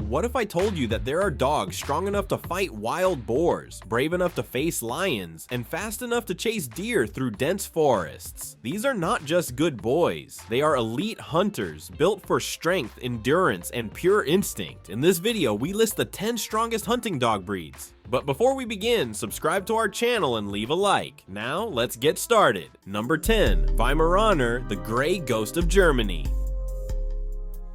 what if I told you that there are dogs strong enough to fight wild boars, brave enough to face lions, and fast enough to chase deer through dense forests? These are not just good boys. They are elite hunters, built for strength, endurance, and pure instinct. In this video, we list the 10 strongest hunting dog breeds. But before we begin, subscribe to our channel and leave a like. Now, let's get started. Number 10. Weimaraner, the Gray Ghost of Germany.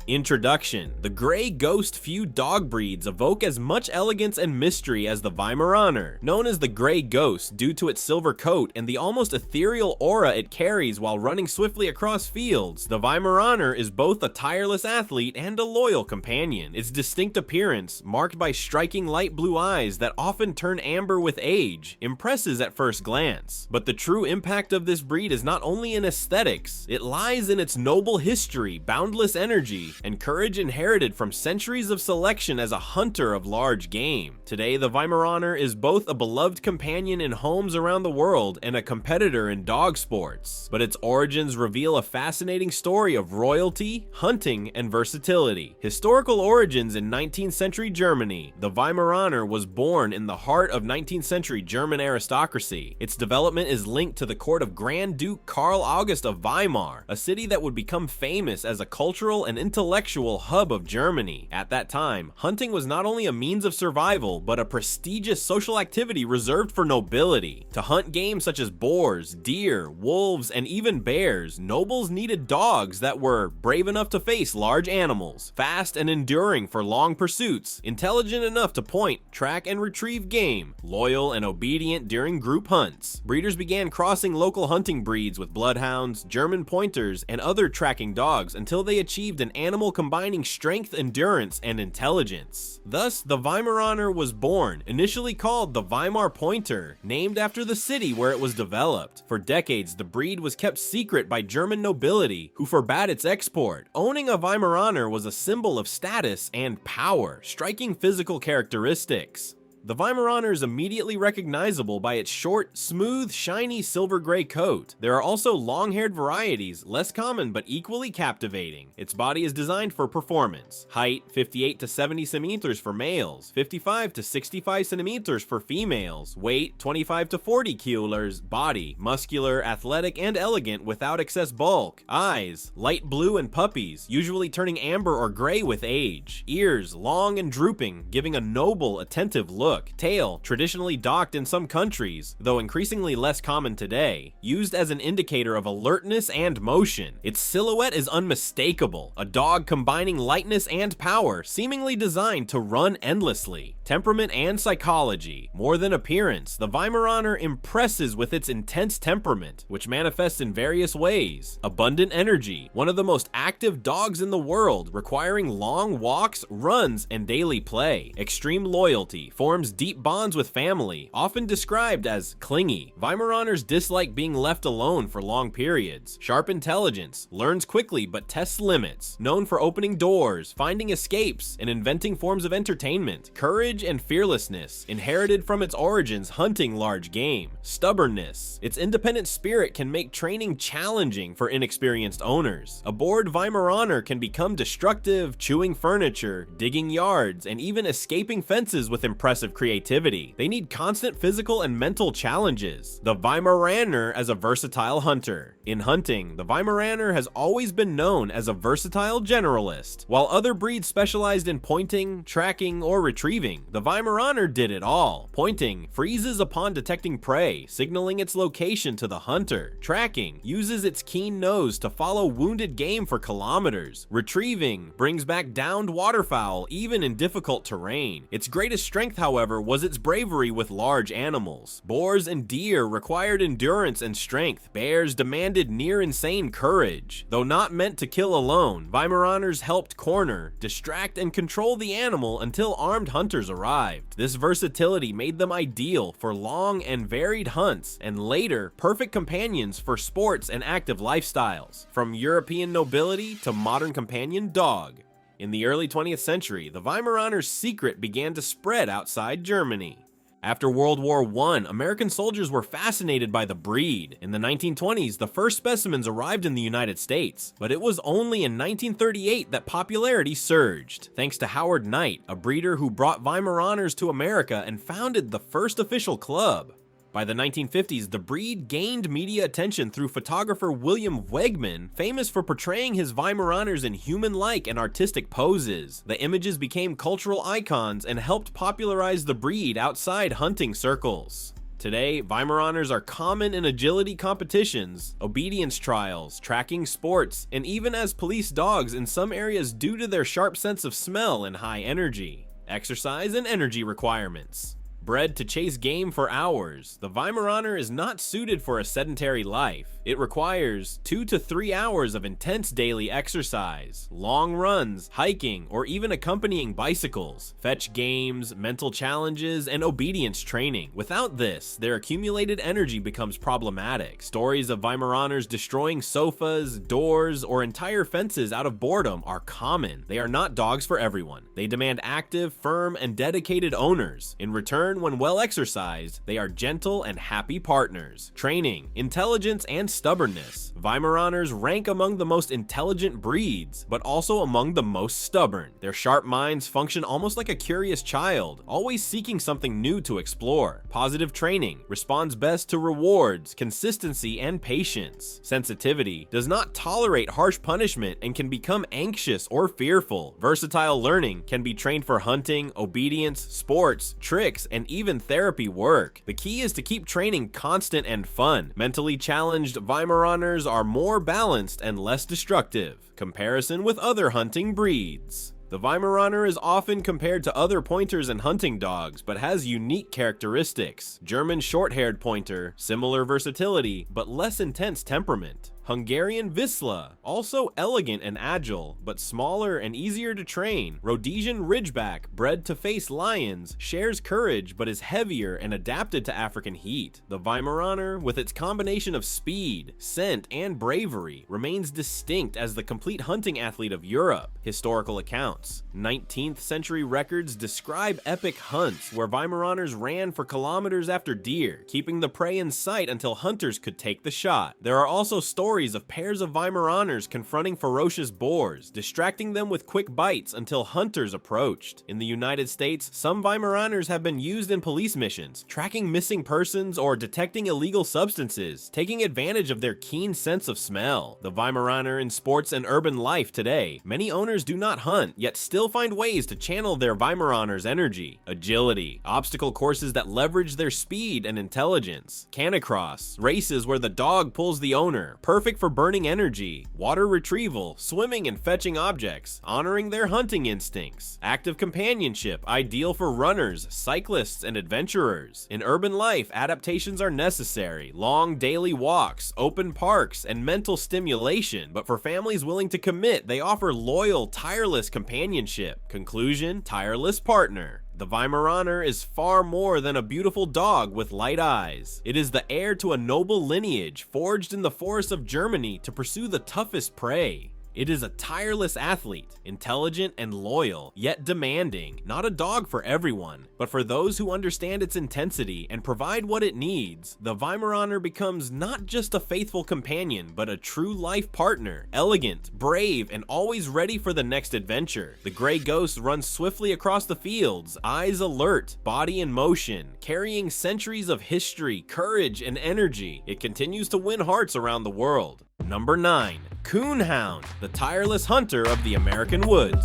Introduction. The Gray Ghost few dog breeds evoke as much elegance and mystery as the Weimaraner, known as the Gray Ghost due to its silver coat and the almost ethereal aura it carries while running swiftly across fields. The Weimaraner is both a tireless athlete and a loyal companion. Its distinct appearance, marked by striking light blue eyes that often turn amber with age, impresses at first glance. But the true impact of this breed is not only in aesthetics, it lies in its noble history, boundless energy, and courage inherited from centuries of selection as a hunter of large game. Today, the Weimaraner is both a beloved companion in homes around the world and a competitor in dog sports. But its origins reveal a fascinating story of royalty, hunting, and versatility. Historical origins in 19th century Germany. The Weimaraner was born in the heart of 19th century German aristocracy. Its development is linked to the court of Grand Duke Karl August of Weimar, a city that would become famous as a cultural and intellectual hub of Germany. At that time, hunting was not only a means of survival, but a prestigious social activity reserved for nobility. To hunt game such as boars, deer, wolves, and even bears, nobles needed dogs that were brave enough to face large animals, fast and enduring for long pursuits, intelligent enough to point, track, and retrieve game, loyal and obedient during group hunts. Breeders began crossing local hunting breeds with bloodhounds, German pointers, and other tracking dogs until they achieved an animal combining strength, endurance, and intelligence. Thus, the Weimaraner was born, initially called the Weimar Pointer, named after the city where it was developed. For decades, the breed was kept secret by German nobility, who forbade its export. Owning a Weimaraner was a symbol of status and power, striking physical characteristics. The Weimaraner is immediately recognizable by its short, smooth, shiny silver gray coat. There are also long-haired varieties, less common but equally captivating. Its body is designed for performance. Height 58 to 70 centimeters for males, 55 to 65 centimeters for females. Weight 25 to 40 kilos. Body muscular, athletic, and elegant without excess bulk. Eyes light blue and puppies, usually turning amber or gray with age. Ears long and drooping, giving a noble, attentive look. Tail, traditionally docked in some countries, though increasingly less common today, used as an indicator of alertness and motion. Its silhouette is unmistakable, a dog combining lightness and power, seemingly designed to run endlessly. Temperament and psychology. More than appearance, the Weimaraner impresses with its intense temperament, which manifests in various ways. Abundant energy, one of the most active dogs in the world, requiring long walks, runs, and daily play. Extreme loyalty, forms deep bonds with family, often described as clingy. Weimaraners dislike being left alone for long periods. Sharp intelligence, learns quickly but tests limits. Known for opening doors, finding escapes, and inventing forms of entertainment. Courage and fearlessness, inherited from its origins hunting large game. Stubbornness, its independent spirit can make training challenging for inexperienced owners. A bored Weimaraner can become destructive, chewing furniture, digging yards, and even escaping fences with impressive creativity. They need constant physical and mental challenges. The Weimaraner as a versatile hunter. In hunting, the Weimaraner has always been known as a versatile generalist. While other breeds specialized in pointing, tracking, or retrieving, the Weimaraner did it all. Pointing freezes upon detecting prey, signaling its location to the hunter. Tracking uses its keen nose to follow wounded game for kilometers. Retrieving brings back downed waterfowl even in difficult terrain. Its greatest strength, however, was its bravery with large animals. Boars and deer required endurance and strength. Bears demanded near insane courage. Though not meant to kill alone, Weimaraners helped corner, distract, and control the animal until armed hunters arrived. This versatility made them ideal for long and varied hunts, and later, perfect companions for sports and active lifestyles, from European nobility to modern companion dog. In the early 20th century, the Weimaraner's secret began to spread outside Germany. After World War I, American soldiers were fascinated by the breed. In the 1920s, the first specimens arrived in the United States, but it was only in 1938 that popularity surged, thanks to Howard Knight, a breeder who brought Weimaraners to America and founded the first official club. By the 1950s, the breed gained media attention through photographer William Wegman, famous for portraying his Weimaraners in human-like and artistic poses. The images became cultural icons and helped popularize the breed outside hunting circles. Today, Weimaraners are common in agility competitions, obedience trials, tracking sports, and even as police dogs in some areas due to their sharp sense of smell and high energy, exercise, and energy requirements. Bred to chase game for hours, the Weimaraner is not suited for a sedentary life. It requires 2 to 3 hours of intense daily exercise, long runs, hiking, or even accompanying bicycles, fetch games, mental challenges, and obedience training. Without this, their accumulated energy becomes problematic. Stories of Weimaraners destroying sofas, doors, or entire fences out of boredom are common. They are not dogs for everyone. They demand active, firm, and dedicated owners. In return, when well exercised, they are gentle and happy partners. Training, intelligence, and stubbornness. Weimaraners rank among the most intelligent breeds, but also among the most stubborn. Their sharp minds function almost like a curious child, always seeking something new to explore. Positive training responds best to rewards, consistency, and patience. Sensitivity does not tolerate harsh punishment and can become anxious or fearful. Versatile learning can be trained for hunting, obedience, sports, tricks, and even therapy work. The key is to keep training constant and fun. Mentally challenged Weimaraners are more balanced and less destructive. Comparison with other hunting breeds. The Weimaraner is often compared to other pointers and hunting dogs, but has unique characteristics. German short-haired pointer, similar versatility, but less intense temperament. Hungarian Vizsla, also elegant and agile, but smaller and easier to train. Rhodesian Ridgeback, bred to face lions, shares courage but is heavier and adapted to African heat. The Weimaraner, with its combination of speed, scent, and bravery, remains distinct as the complete hunting athlete of Europe. Historical accounts. 19th century records describe epic hunts where Weimaraners ran for kilometers after deer, keeping the prey in sight until hunters could take the shot. There are also stories of pairs of Weimaraners confronting ferocious boars, distracting them with quick bites until hunters approached. In the United States, some Weimaraners have been used in police missions, tracking missing persons or detecting illegal substances, taking advantage of their keen sense of smell. The Weimaraner in sports and urban life today. Many owners do not hunt, yet still find ways to channel their Weimaraner's energy. Agility, obstacle courses that leverage their speed and intelligence. Canicross, races where the dog pulls the owner, perfect for burning energy. Water retrieval, swimming and fetching objects, honoring their hunting instincts. Active companionship, ideal for runners, cyclists, and adventurers. In urban life, adaptations are necessary. Long daily walks, open parks, and mental stimulation. But for families willing to commit, they offer loyal, tireless companionship. Conclusion, tireless partner. The Weimaraner is far more than a beautiful dog with light eyes. It is the heir to a noble lineage forged in the forests of Germany to pursue the toughest prey. It is a tireless athlete, intelligent and loyal, yet demanding. Not a dog for everyone, but for those who understand its intensity and provide what it needs, the Weimaraner becomes not just a faithful companion, but a true life partner. Elegant, brave, and always ready for the next adventure. The gray ghost runs swiftly across the fields, eyes alert, body in motion, carrying centuries of history, courage, and energy. It continues to win hearts around the world. Number 9. Coonhound, the tireless hunter of the American woods.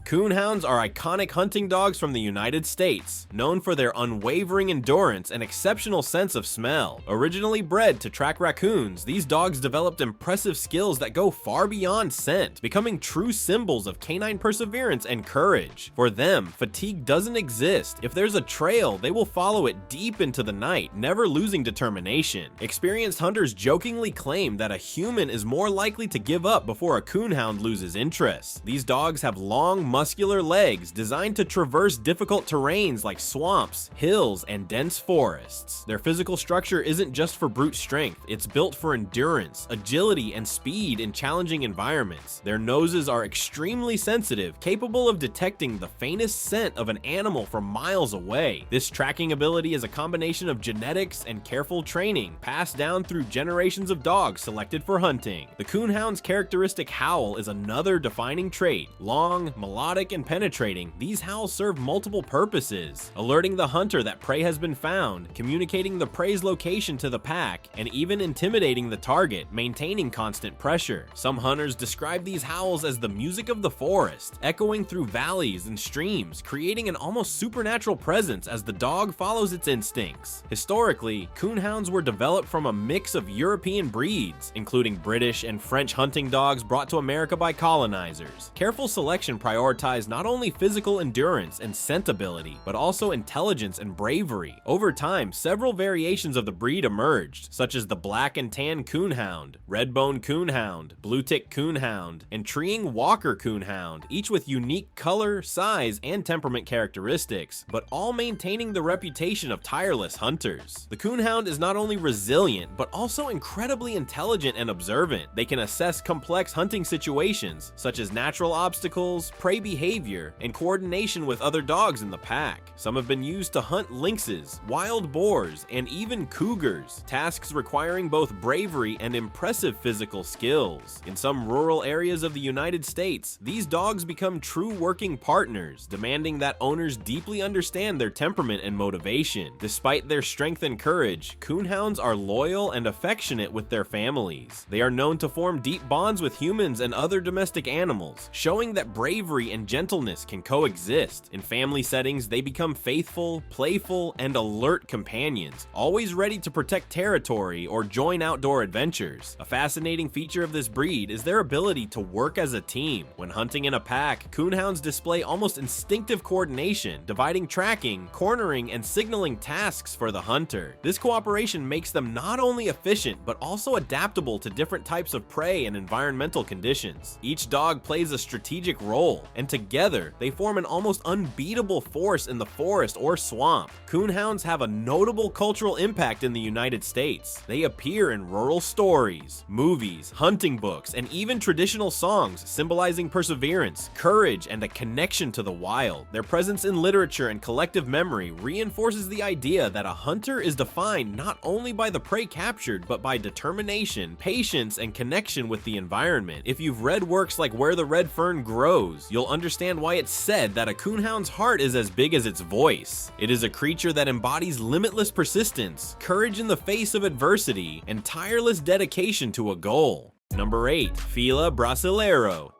Coonhounds are iconic hunting dogs from the United States, known for their unwavering endurance and exceptional sense of smell. Originally bred to track raccoons, these dogs developed impressive skills that go far beyond scent, becoming true symbols of canine perseverance and courage. For them, fatigue doesn't exist. If there's a trail, they will follow it deep into the night, never losing determination. Experienced hunters jokingly claim that a human is more likely to give up before a coonhound loses interest. These dogs have long, muscular legs designed to traverse difficult terrains like swamps, hills, and dense forests. Their physical structure isn't just for brute strength, it's built for endurance, agility, and speed in challenging environments. Their noses are extremely sensitive, capable of detecting the faintest scent of an animal from miles away. This tracking ability is a combination of genetics and careful training, passed down through generations of dogs selected for hunting. The Coonhound's characteristic howl is another defining trait. Long, melodic, and penetrating, these howls serve multiple purposes, alerting the hunter that prey has been found, communicating the prey's location to the pack, and even intimidating the target, maintaining constant pressure. Some hunters describe these howls as the music of the forest, echoing through valleys and streams, creating an almost supernatural presence as the dog follows its instincts. Historically, Coonhounds were developed from a mix of European breeds, including British and French hunting dogs brought to America by colonizers. Careful selection prioritized not only physical endurance and scent ability, but also intelligence and bravery. Over time, several variations of the breed emerged, such as the black and tan Coonhound, red-bone Coonhound, blue-tick Coonhound, and treeing Walker Coonhound, each with unique color, size, and temperament characteristics, but all maintaining the reputation of tireless hunters. The Coonhound is not only resilient, but also incredibly intelligent and observant. They can assess complex hunting situations, such as natural obstacles, prey behavior, and coordination with other dogs in the pack. Some have been used to hunt lynxes, wild boars, and even cougars, tasks requiring both bravery and impressive physical skills. In some rural areas of the United States, these dogs become true working partners, demanding that owners deeply understand their temperament and motivation. Despite their strength and courage, Coonhounds are loyal and affectionate with their families. They are known to form deep bonds with humans and other domestic animals, showing that bravery and gentleness can coexist. In family settings, they become faithful, playful, and alert companions, always ready to protect territory or join outdoor adventures. A fascinating feature of this breed is their ability to work as a team. When hunting in a pack, Coonhounds display almost instinctive coordination, dividing tracking, cornering, and signaling tasks for the hunter. This cooperation makes them not only efficient, but also adaptable to different types of prey and environmental conditions. Each dog plays a strategic role, and together, they form an almost unbeatable force in the forest or swamp. Coonhounds have a notable cultural impact in the United States. They appear in rural stories, movies, hunting books, and even traditional songs, symbolizing perseverance, courage, and a connection to the wild. Their presence in literature and collective memory reinforces the idea that a hunter is defined not only by the prey captured, but by determination, patience, and connection with the environment. If you've read works like Where the Red Fern Grows, you'll understand why it's said that a coonhound's heart is as big as its voice. It is a creature that embodies limitless persistence, courage in the face of adversity, and tireless dedication to a goal. Number 8. Fila Brasileiro.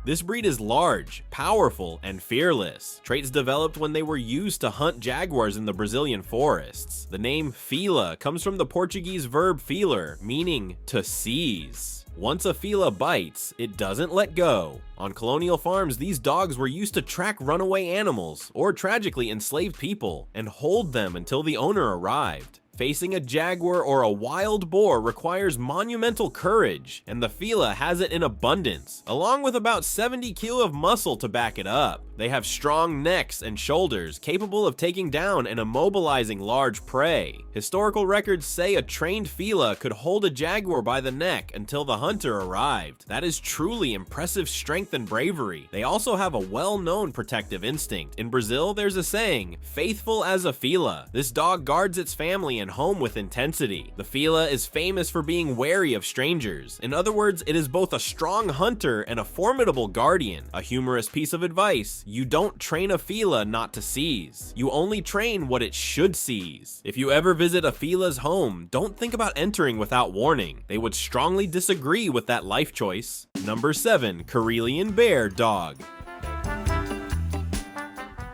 This breed is large, powerful, and fearless, traits developed when they were used to hunt jaguars in the Brazilian forests. The name Fila comes from the Portuguese verb filar, meaning to seize. Once a Fila bites, it doesn't let go. On colonial farms, these dogs were used to track runaway animals, or tragically enslaved people, and hold them until the owner arrived. Facing a jaguar or a wild boar requires monumental courage, and the Fila has it in abundance, along with about 70 kilo of muscle to back it up. They have strong necks and shoulders capable of taking down and immobilizing large prey. Historical records say a trained Fila could hold a jaguar by the neck until the hunter arrived. That is truly impressive strength and bravery. They also have a well-known protective instinct. In Brazil, there's a saying, faithful as a Fila. This dog guards its family and home with intensity. The Fila is famous for being wary of strangers. In other words, it is both a strong hunter and a formidable guardian. A humorous piece of advice: you don't train a Fila not to seize. You only train what it should seize. If you ever visit a Fila's home, don't think about entering without warning. They would strongly disagree with that life choice. Number 7. Karelian Bear Dog.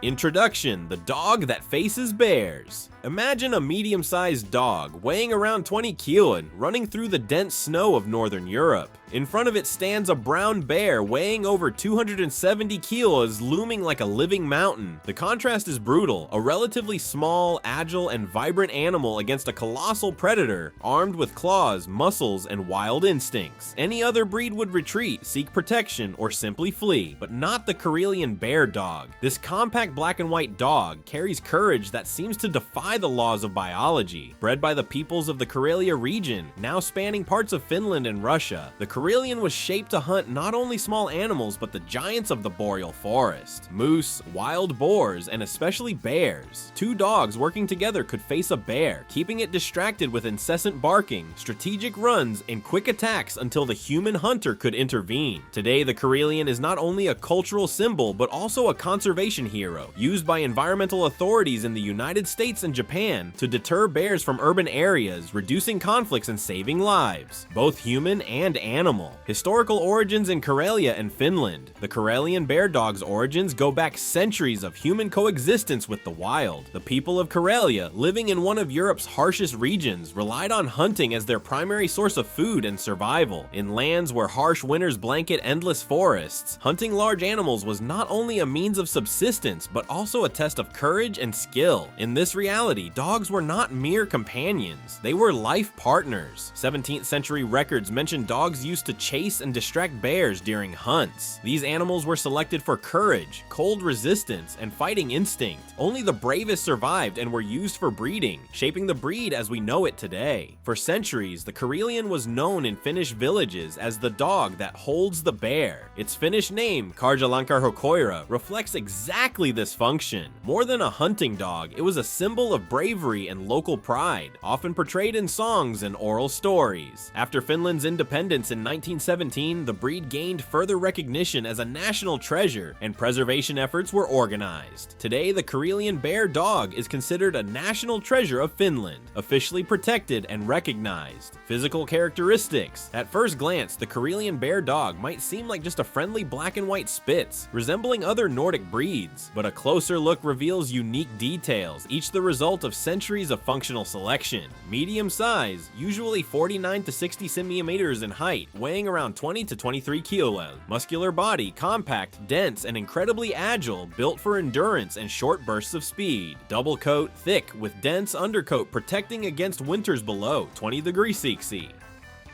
Introduction: the dog that faces bears. Imagine a medium-sized dog, weighing around 20 kilon, running through the dense snow of northern Europe. In front of it stands a brown bear weighing over 270 kilos, looming like a living mountain. The contrast is brutal, a relatively small, agile, and vibrant animal against a colossal predator, armed with claws, muscles, and wild instincts. Any other breed would retreat, seek protection, or simply flee, but not the Karelian Bear Dog. This compact black and white dog carries courage that seems to defy the laws of biology. Bred by the peoples of the Karelia region, now spanning parts of Finland and Russia, the Karelian was shaped to hunt not only small animals but the giants of the boreal forest. Moose, wild boars, and especially bears. Two dogs working together could face a bear, keeping it distracted with incessant barking, strategic runs, and quick attacks until the human hunter could intervene. Today, the Karelian is not only a cultural symbol but also a conservation hero, used by environmental authorities in the United States and Japan to deter bears from urban areas, reducing conflicts and saving lives, both human and animal. Historical origins in Karelia and Finland. The Karelian Bear Dog's origins go back centuries of human coexistence with the wild. The people of Karelia, living in one of Europe's harshest regions, relied on hunting as their primary source of food and survival. In lands where harsh winters blanket endless forests, hunting large animals was not only a means of subsistence, but also a test of courage and skill. In this reality, dogs were not mere companions. They were life partners. 17th century records mention dogs used to chase and distract bears during hunts. These animals were selected for courage, cold resistance, and fighting instinct. Only the bravest survived and were used for breeding, shaping the breed as we know it today. For centuries, the Karelian was known in Finnish villages as the dog that holds the bear. Its Finnish name, Karjalankarhokoira, reflects exactly this function. More than a hunting dog, it was a symbol of bravery and local pride, often portrayed in songs and oral stories. After Finland's independence in 1917, the breed gained further recognition as a national treasure, and preservation efforts were organized. Today, the Karelian Bear Dog is considered a national treasure of Finland, officially protected and recognized. Physical characteristics. At first glance, the Karelian Bear Dog might seem like just a friendly black and white Spitz, resembling other Nordic breeds, but a closer look reveals unique details, each the result of centuries of functional selection. Medium size, usually 49 to 60 centimeters in height, weighing around 20 to 23 kilos. Muscular body, compact, dense, and incredibly agile, built for endurance and short bursts of speed. Double coat, thick, with dense undercoat protecting against winters below 20 degrees Celsius.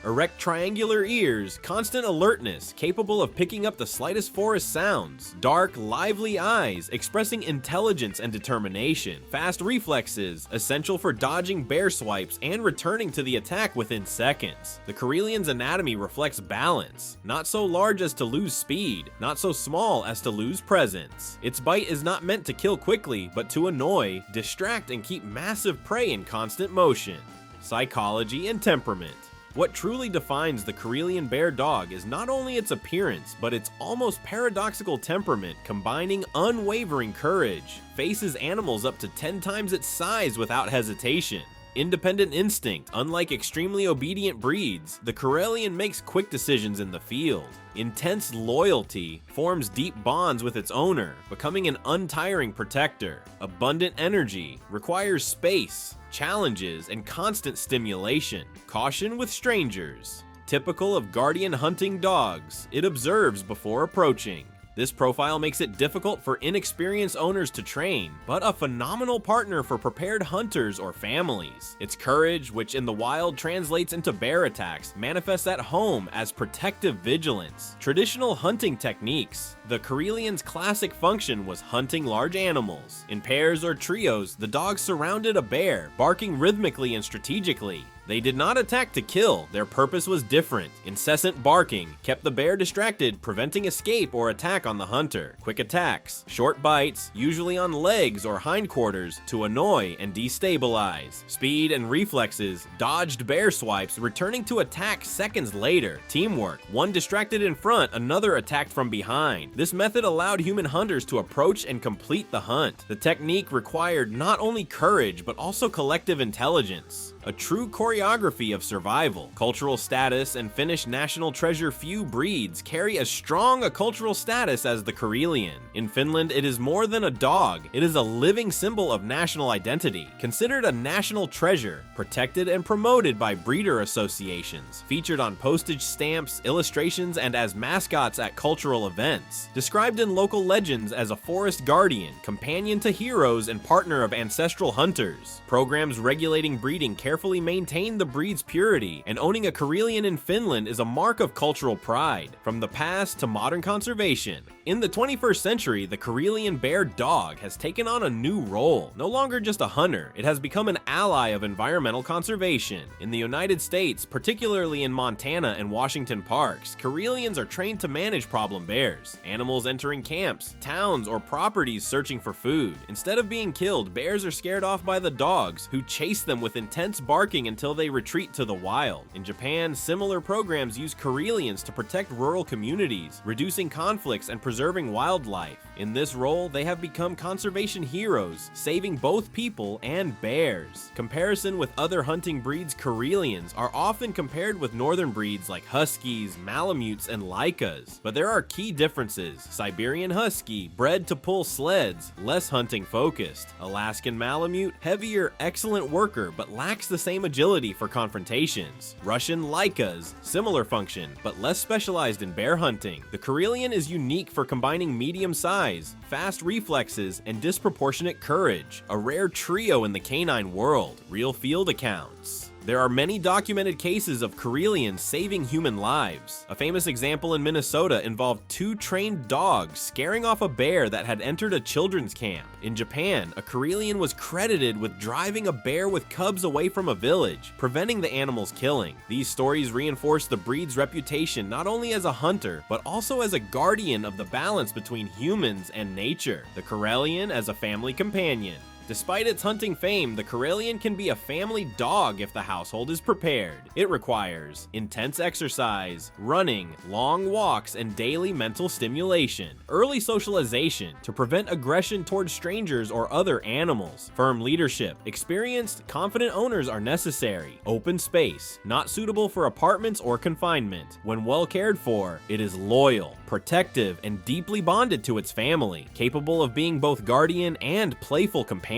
Erect triangular ears, constant alertness, capable of picking up the slightest forest sounds. Dark, lively eyes, expressing intelligence and determination. Fast reflexes, essential for dodging bear swipes and returning to the attack within seconds. The Karelian's anatomy reflects balance. Not so large as to lose speed, not so small as to lose presence. Its bite is not meant to kill quickly, but to annoy, distract, and keep massive prey in constant motion. Psychology and temperament. What truly defines the Karelian Bear Dog is not only its appearance, but its almost paradoxical temperament, combining unwavering courage, faces animals up to 10 times its size without hesitation. Independent instinct. Unlike extremely obedient breeds, the Karelian makes quick decisions in the field. Intense loyalty, forms deep bonds with its owner, becoming an untiring protector. Abundant energy, requires space, challenges, and constant stimulation. Caution with strangers. Typical of guardian hunting dogs, it observes before approaching. This profile makes it difficult for inexperienced owners to train, but a phenomenal partner for prepared hunters or families. Its courage, which in the wild translates into bear attacks, manifests at home as protective vigilance. Traditional hunting techniques. The Karelian's classic function was hunting large animals. In pairs or trios, the dogs surrounded a bear, barking rhythmically and strategically. They did not attack to kill, their purpose was different. Incessant barking kept the bear distracted, preventing escape or attack on the hunter. Quick attacks, short bites, usually on legs or hindquarters, to annoy and destabilize. Speed and reflexes, dodged bear swipes, returning to attack seconds later. Teamwork, one distracted in front, another attacked from behind. This method allowed human hunters to approach and complete the hunt. The technique required not only courage, but also collective intelligence. A true choreography choreography of survival. Cultural status and Finnish national treasure few breeds carry as strong a cultural status as the Karelian. In Finland, it is more than a dog, it is a living symbol of national identity, considered a national treasure, protected and promoted by breeder associations, featured on postage stamps, illustrations, and as mascots at cultural events, described in local legends as a forest guardian, companion to heroes, and partner of ancestral hunters. Programs regulating breeding carefully maintain the breed's purity, and owning a Karelian in Finland is a mark of cultural pride, from the past to modern conservation. In the 21st century, the Karelian Bear Dog has taken on a new role. No longer just a hunter, it has become an ally of environmental conservation. In the United States, particularly in Montana and Washington parks, Karelians are trained to manage problem bears, animals entering camps, towns, or properties searching for food. Instead of being killed, bears are scared off by the dogs, who chase them with intense barking until they retreat to the wild. In Japan, similar programs use Karelians to protect rural communities, reducing conflicts and preserving wildlife. In this role, they have become conservation heroes, saving both people and bears. Comparison with other hunting breeds, Karelians are often compared with northern breeds like Huskies, Malamutes, and Lykas. But there are key differences. Siberian Husky, bred to pull sleds, less hunting focused. Alaskan Malamute, heavier, excellent worker, but lacks the same agility for confrontations. Russian Lykas, similar function, but less specialized in bear hunting. The Karelian is unique for combining medium size, fast reflexes, and disproportionate courage, a rare trio in the canine world. Real field accounts. There are many documented cases of Karelians saving human lives. A famous example in Minnesota involved 2 trained dogs scaring off a bear that had entered a children's camp. In Japan, a Karelian was credited with driving a bear with cubs away from a village, preventing the animal's killing. These stories reinforce the breed's reputation not only as a hunter, but also as a guardian of the balance between humans and nature. The Karelian as a family companion. Despite its hunting fame, the Karelian can be a family dog if the household is prepared. It requires intense exercise, running, long walks, and daily mental stimulation. Early socialization to prevent aggression towards strangers or other animals. Firm leadership. Experienced, confident owners are necessary. Open space. Not suitable for apartments or confinement. When well cared for, it is loyal, protective, and deeply bonded to its family. Capable of being both guardian and playful companion.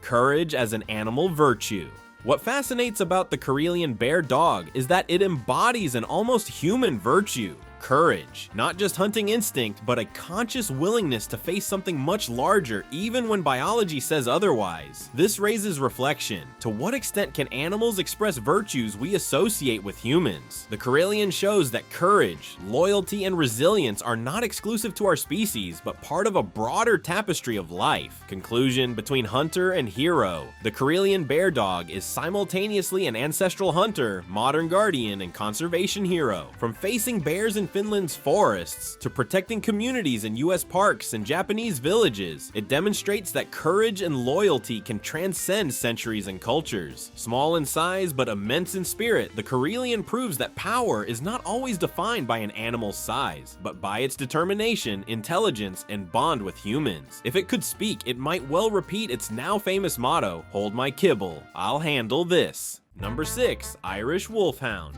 Courage as an animal virtue. What fascinates about the Karelian Bear Dog is that it embodies an almost human virtue. Courage. Not just hunting instinct, but a conscious willingness to face something much larger, even when biology says otherwise. This raises reflection. To what extent can animals express virtues we associate with humans? The Karelian shows that courage, loyalty, and resilience are not exclusive to our species, but part of a broader tapestry of life. Conclusion: between hunter and hero, the Karelian Bear Dog is simultaneously an ancestral hunter, modern guardian, and conservation hero. From facing bears in Finland's forests to protecting communities in US parks and Japanese villages, it demonstrates that courage and loyalty can transcend centuries and cultures. Small in size but immense in spirit, the Karelian proves that power is not always defined by an animal's size, but by its determination, intelligence, and bond with humans. If it could speak, it might well repeat its now famous motto, "Hold my kibble, I'll handle this." Number 6. Irish Wolfhound.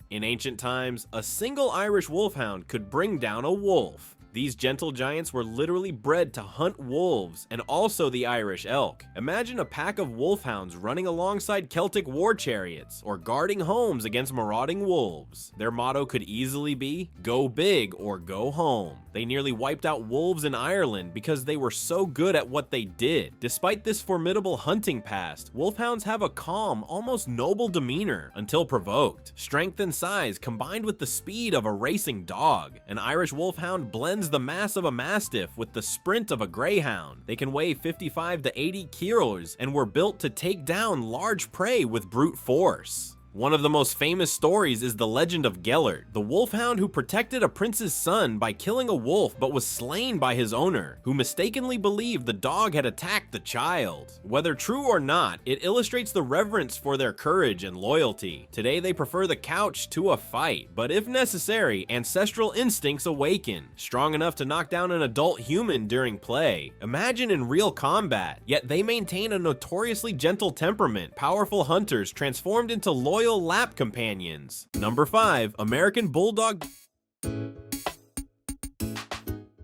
In ancient times, a single Irish Wolfhound could bring down a wolf. These gentle giants were literally bred to hunt wolves and also the Irish elk. Imagine a pack of wolfhounds running alongside Celtic war chariots or guarding homes against marauding wolves. Their motto could easily be, "Go big or go home." They nearly wiped out wolves in Ireland because they were so good at what they did. Despite this formidable hunting past, wolfhounds have a calm, almost noble demeanor until provoked. Strength and size combined with the speed of a racing dog. An Irish Wolfhound blends the mass of a mastiff with the sprint of a greyhound. They can weigh 55 to 80 kilos and were built to take down large prey with brute force. One of the most famous stories is the legend of Gellert, the wolfhound who protected a prince's son by killing a wolf but was slain by his owner, who mistakenly believed the dog had attacked the child. Whether true or not, it illustrates the reverence for their courage and loyalty. Today they prefer the couch to a fight, but if necessary, ancestral instincts awaken, strong enough to knock down an adult human during play. Imagine in real combat, yet they maintain a notoriously gentle temperament, powerful hunters transformed into loyal lap companions. Number 5. American Bulldog.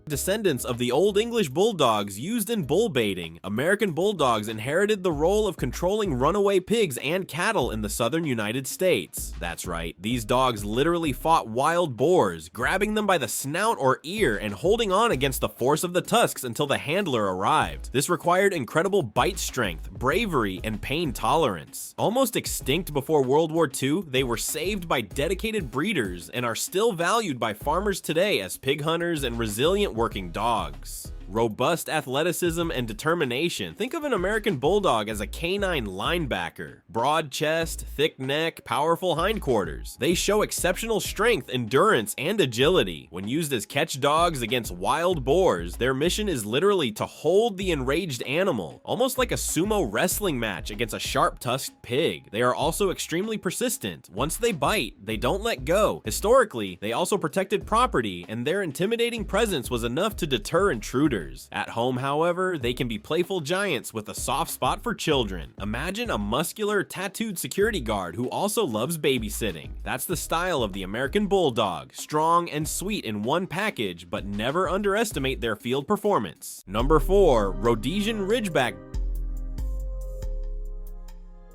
Descendants of the Old English Bulldogs used in bull baiting, American Bulldogs inherited the role of controlling runaway pigs and cattle in the southern United States. That's right, these dogs literally fought wild boars, grabbing them by the snout or ear and holding on against the force of the tusks until the handler arrived. This required incredible bite strength, bravery, and pain tolerance. Almost extinct before World War II, they were saved by dedicated breeders and are still valued by farmers today as pig hunters and resilient working dogs. Robust athleticism and determination. Think of an American Bulldog as a canine linebacker. Broad chest, thick neck, powerful hindquarters. They show exceptional strength, endurance, and agility. When used as catch dogs against wild boars, their mission is literally to hold the enraged animal, almost like a sumo wrestling match against a sharp-tusked pig. They are also extremely persistent. Once they bite, they don't let go. Historically, they also protected property, and their intimidating presence was enough to deter intruders. At home, however, they can be playful giants with a soft spot for children. Imagine a muscular, tattooed security guard who also loves babysitting. That's the style of the American Bulldog, strong and sweet in one package, but never underestimate their field performance. Number 4. Rhodesian Ridgeback.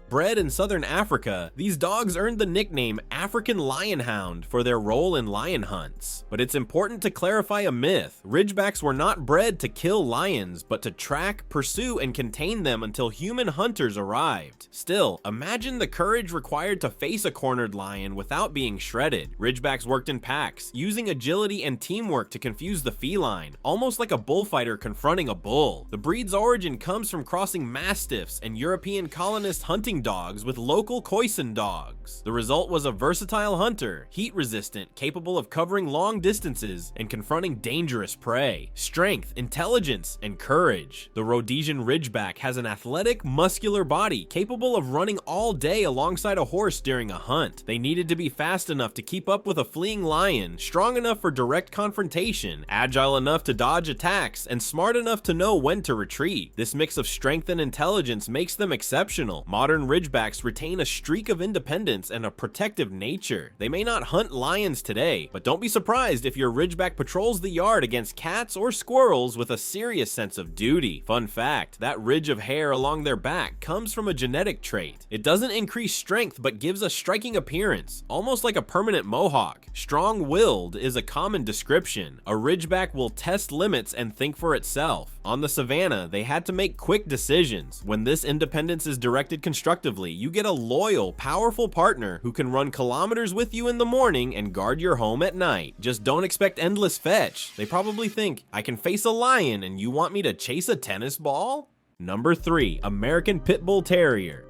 Bred in southern Africa, these dogs earned the nickname African Lionhound for their role in lion hunts. But it's important to clarify a myth. Ridgebacks were not bred to kill lions, but to track, pursue, and contain them until human hunters arrived. Still, imagine the courage required to face a cornered lion without being shredded. Ridgebacks worked in packs, using agility and teamwork to confuse the feline, almost like a bullfighter confronting a bull. The breed's origin comes from crossing mastiffs and European colonist hunting dogs with local Khoisan dogs. The result was a versatile hunter, heat-resistant, capable of covering long distances and confronting dangerous prey. Strength, intelligence, and courage. The Rhodesian Ridgeback has an athletic, muscular body capable of running all day alongside a horse during a hunt. They needed to be fast enough to keep up with a fleeing lion, strong enough for direct confrontation, agile enough to dodge attacks, and smart enough to know when to retreat. This mix of strength and intelligence makes them exceptional. Modern Ridgebacks retain a streak of independence and a protective nature. They may not hunt lions today, but don't be surprised if your Ridgeback patrols the yard against cats or squirrels with a serious sense of duty. Fun fact, that ridge of hair along their back comes from a genetic trait. It doesn't increase strength but gives a striking appearance, almost like a permanent mohawk. Strong-willed is a common description. A Ridgeback will test limits and think for itself. On the savannah, they had to make quick decisions. When this independence is directed constructively, you get a loyal, powerful partner who can run kilometers with you in the morning and guard your home at night. Just don't expect endless fetch. They probably think, I can face a lion and you want me to chase a tennis ball? Number 3. American Pit Bull Terrier.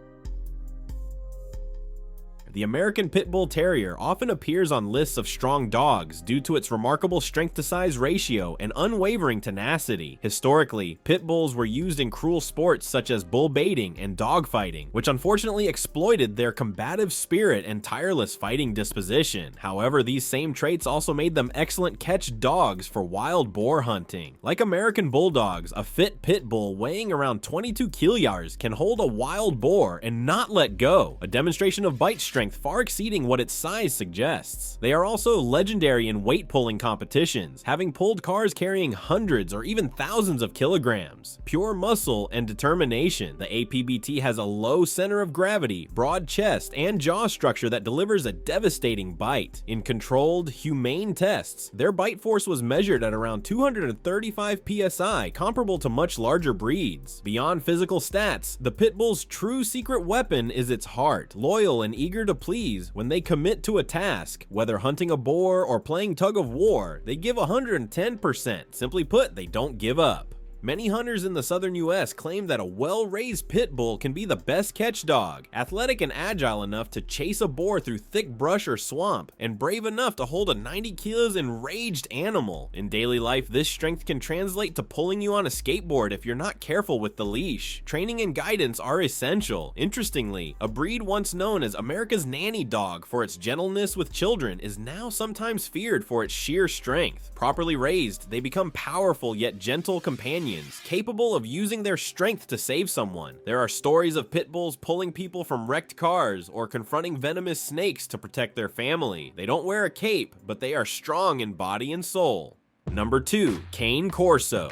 The American Pit Bull Terrier often appears on lists of strong dogs due to its remarkable strength-to-size ratio and unwavering tenacity. Historically, pit bulls were used in cruel sports such as bull baiting and dog fighting, which unfortunately exploited their combative spirit and tireless fighting disposition. However, these same traits also made them excellent catch dogs for wild boar hunting. Like American Bulldogs, a fit pit bull weighing around 22 kilos can hold a wild boar and not let go, a demonstration of bite strength far exceeding what its size suggests. They are also legendary in weight pulling competitions, having pulled cars carrying hundreds or even thousands of kilograms. Pure muscle and determination, the APBT has a low center of gravity, broad chest, and jaw structure that delivers a devastating bite. In controlled, humane tests, their bite force was measured at around 235 psi, comparable to much larger breeds. Beyond physical stats, the pit bull's true secret weapon is its heart, loyal and eager to please. When they commit to a task, whether hunting a boar or playing tug of war, they give 110%. Simply put, they don't give up. Many hunters in the southern US claim that a well-raised pit bull can be the best catch dog, athletic and agile enough to chase a boar through thick brush or swamp, and brave enough to hold a 90 kilos enraged animal. In daily life, this strength can translate to pulling you on a skateboard if you're not careful with the leash. Training and guidance are essential. Interestingly, a breed once known as America's nanny dog for its gentleness with children is now sometimes feared for its sheer strength. Properly raised, they become powerful yet gentle companions, capable of using their strength to save someone. There are stories of pit bulls pulling people from wrecked cars or confronting venomous snakes to protect their family. They don't wear a cape, but they are strong in body and soul. Number 2. Cane Corso.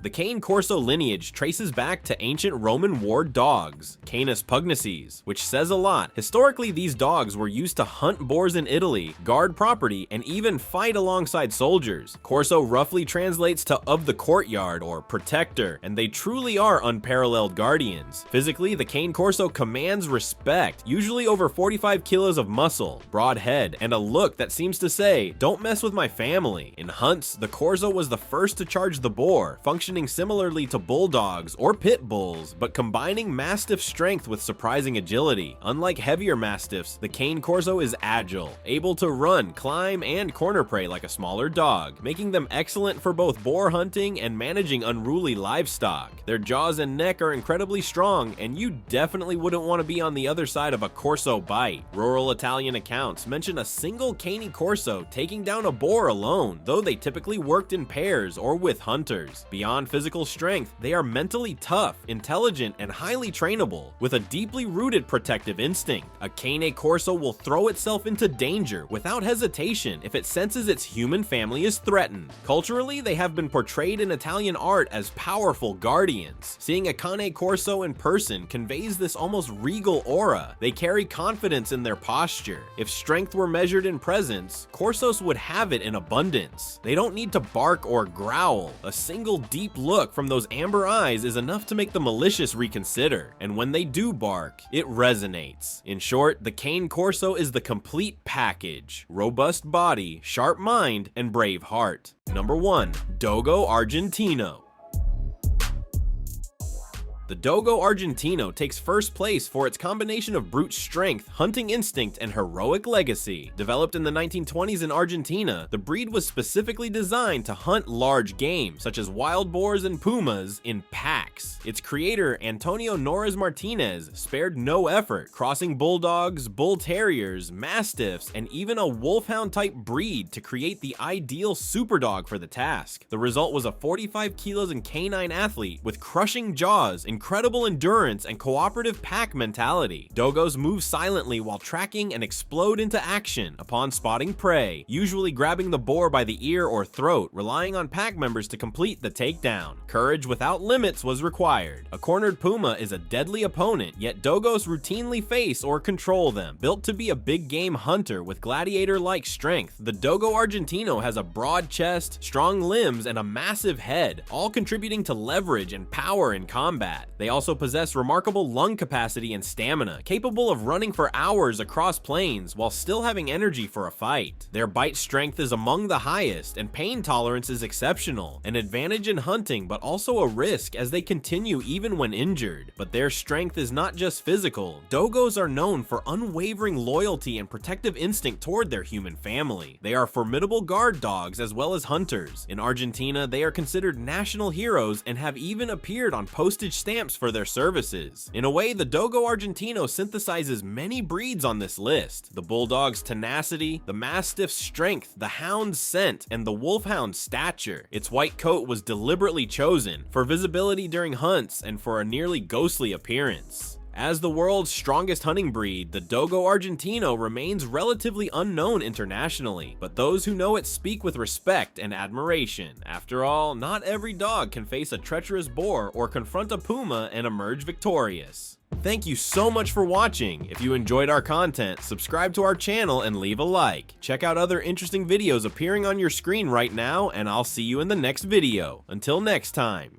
The Cane Corso lineage traces back to ancient Roman war dogs, Canis pugnaces, which says a lot. Historically, these dogs were used to hunt boars in Italy, guard property, and even fight alongside soldiers. Corso roughly translates to of the courtyard or protector, and they truly are unparalleled guardians. Physically, the Cane Corso commands respect, usually over 45 kilos of muscle, broad head, and a look that seems to say, "Don't mess with my family." In hunts, the Corso was the first to charge the boar, functioning similarly to bulldogs or pit bulls, but combining mastiff strength with surprising agility. Unlike heavier mastiffs, the Cane Corso is agile, able to run, climb, and corner prey like a smaller dog, making them excellent for both boar hunting and managing unruly livestock. Their jaws and neck are incredibly strong, and you definitely wouldn't want to be on the other side of a Corso bite. Rural Italian accounts mention a single Cane Corso taking down a boar alone, though they typically worked in pairs or with hunters. Beyond physical strength, they are mentally tough, intelligent, and highly trainable, with a deeply rooted protective instinct. A Cane Corso will throw itself into danger without hesitation if it senses its human family is threatened. Culturally, they have been portrayed in Italian art as powerful guardians. Seeing a Cane Corso in person conveys this almost regal aura. They carry confidence in their posture. If strength were measured in presence, Corsos would have it in abundance. They don't need to bark or growl. A single deep look from those amber eyes is enough to make the malicious reconsider, and when they do bark, it resonates. In short, the Cane Corso is the complete package: robust body, sharp mind, and brave heart. Number 1. Dogo Argentino. The Dogo Argentino takes first place for its combination of brute strength, hunting instinct, and heroic legacy. Developed in the 1920s in Argentina, the breed was specifically designed to hunt large game, such as wild boars and pumas, in packs. Its creator, Antonio Norris Martinez, spared no effort, crossing bulldogs, bull terriers, mastiffs, and even a wolfhound-type breed to create the ideal superdog for the task. The result was a 45 kilos and canine athlete with crushing jaws, incredible endurance, and cooperative pack mentality. Dogos move silently while tracking and explode into action upon spotting prey, usually grabbing the boar by the ear or throat, relying on pack members to complete the takedown. Courage without limits was required. A cornered puma is a deadly opponent, yet Dogos routinely face or control them. Built to be a big game hunter with gladiator-like strength, the Dogo Argentino has a broad chest, strong limbs, and a massive head, all contributing to leverage and power in combat. They also possess remarkable lung capacity and stamina, capable of running for hours across plains while still having energy for a fight. Their bite strength is among the highest, and pain tolerance is exceptional, an advantage in hunting but also a risk as they continue even when injured. But their strength is not just physical. Dogos are known for unwavering loyalty and protective instinct toward their human family. They are formidable guard dogs as well as hunters. In Argentina, they are considered national heroes and have even appeared on postage stamps for their services. In a way, the Dogo Argentino synthesizes many breeds on this list: the bulldog's tenacity, the mastiff's strength, the hound's scent, and the wolfhound's stature. Its white coat was deliberately chosen for visibility during hunts and for a nearly ghostly appearance. As the world's strongest hunting breed, the Dogo Argentino remains relatively unknown internationally, but those who know it speak with respect and admiration. After all, not every dog can face a treacherous boar or confront a puma and emerge victorious. Thank you so much for watching. If you enjoyed our content, subscribe to our channel and leave a like. Check out other interesting videos appearing on your screen right now, and I'll see you in the next video. Until next time.